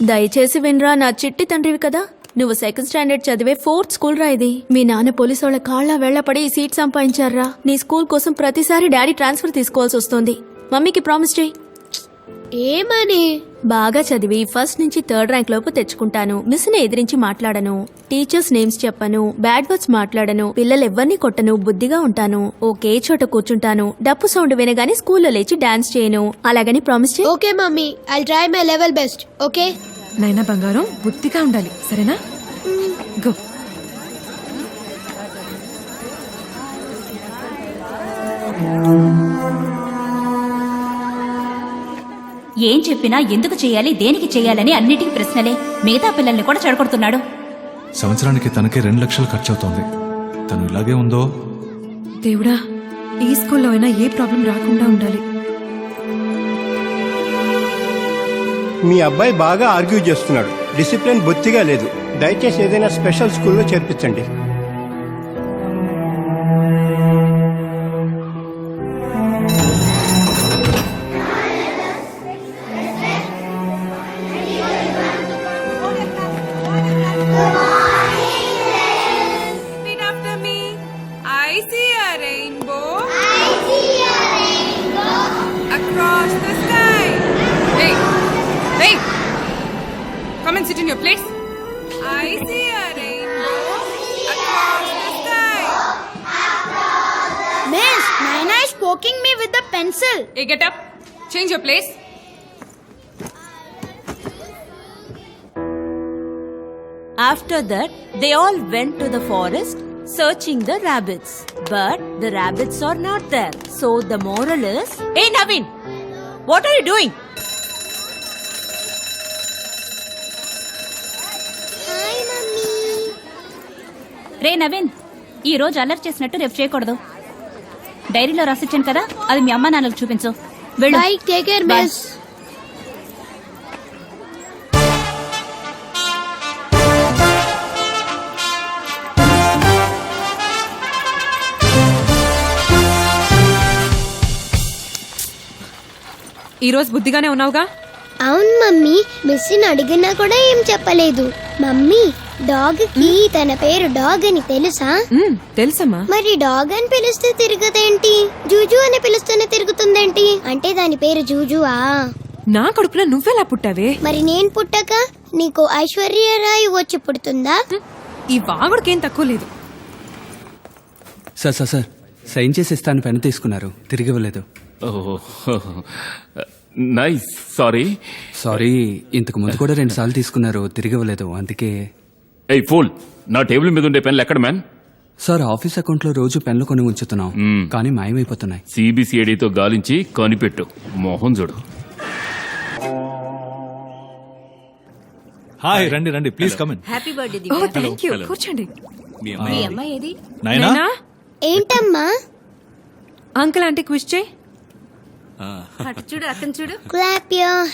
దయచేసి వినరా, నా చిట్టి తండ్రివి కదా. నువ్వు సెకండ్ స్టాండర్డ్ చదివే 4th స్కూల్ రా ఇది. మీ నాన్న పోలీసు వాళ్ళ కాళ్ళ వెళ్లపడి ఈ సీట్ సంపాదించారా. నీ స్కూల్ కోసం ప్రతిసారి డాడీ ట్రాన్స్ఫర్ తీసుకోవాల్సి వస్తుంది. మమ్మీకి ప్రామిస్ చేయి. ఏమని? బాగా చదివి ఫస్ట్ నుంచి 3rd ర్యాంక్ లోపు తెచ్చుకుంటాను. మిస్ ని ఎదిరించి మాట్లాడను, టీచర్స్ నేమ్స్ చెప్పను, బ్యాడ్ వర్డ్స్ మాట్లాడను, పిల్లలెవ్వరిని కొట్టను, బుద్ధిగా ఉంటాను, ఒకే చోట కూర్చుంటాను, డప్పు సౌండ్ వినగానే స్కూల్లో లేచి డాన్స్ చేయను. అలాగని ప్రామిస్ చేయి. Okay mummy, I try my level best. Okay నైనా బంగారం, బుద్ధిగా ఉండాలి సరేనా? గో. ఏం చెప్పినా ఎందుకు చేయాలి, దేనికి చేయాలని అన్నిటికీ ప్రశ్నలే. మిగతా పిల్లల్ని కూడా చెడగొడుతున్నాడు. సంవత్సరానికి తనకే 2 లక్షలు ఖర్చవుతోంది. తను ఇలాగే ఉందో. దేవుడా, ఈ స్కూల్లో అయినా ఏ ప్రాబ్లం రాకుండా ఉండాలి. మీ అబ్బాయి బాగా ఆర్గ్యూ చేస్తున్నాడు. డిసిప్లిన్ బొత్తిగా లేదు. దయచేసి ఏదైనా స్పెషల్ స్కూల్లో చేర్పించండి. Come and sit in your place. I see a rainbow across the sky. Miss, Naina is poking me with the pencil. Hey, get up. Change your place. After that, they all went to the forest searching the rabbits. But the rabbits are not there. So the moral is, hey Naveen, what are you doing? రే నవీన్, ఈ రోజు alert చేసినట్టు రేపు చేయకూడదు. డైరీలో రాసిచ్చాను కదా, అది మీ అమ్మ నాన్నలకు చూపించు. వెళ్ళు. Bye, take care, miss. ఈ రోజు బుద్ధిగానే ఉన్నావుగా? అవును మమ్మీ, మిస్ని అడిగినా కూడా ఏం చెప్పలేదు. మమ్మీ, డాగ్ కి తన పేరు డాగ్ అని తెలుసా? తెలుసమ్మా. మరి డాగ్ అని పిలిస్తే తిరగదేంటి? జూజు అని పిలుస్తేనే తిరుగుతుందేంటి? అంటే దాని పేరు జూజువా? నా కడుపులో నువ్వెలా పుట్టావే? మరి నేను పుట్టక నీకు ఐశ్వర్యరాయ్ వచ్చి పుడుతుందా? ఈ వాగుడికేం తక్కువ లేదు. సార్ సార్ సార్ సైన్ చేసి ఇస్తాను, పెన్ తీసుకున్నారు, తిరిగి ఇవ్వలేదు. నైస్. సారీ సారీ, ఇంతకు ముందు కూడా 2 సార్లు తీసుకున్నారు, తిరిగి ఇవ్వలేదు, అందుకే. ఏయ్ ఫూల్, నా టేబుల్ మీద ఉండే పెన్లు ఎక్కడ మ్యాన్? సార్ ఆఫీస్ అకౌంట్ లో రోజు పెన్లు కొని ఉంచుతున్నాం, కానీ మాయమైపోతున్నాయి. సిబిసిఐడితో గాలించి కనిపెట్టు. మోహన్ చూడు. హాయ్, రండి రండి, please come in. Happy birthday oh, Divya. Thank you. కూర్చోండి. మీ మీ అమ్మాయి ఏది? నైనా, నైనా, ఏంటమ్మా? అంకుల్ ఆంటీ క్విజ్ చేయి. అటు చూడు, అక్కని చూడు. Clap your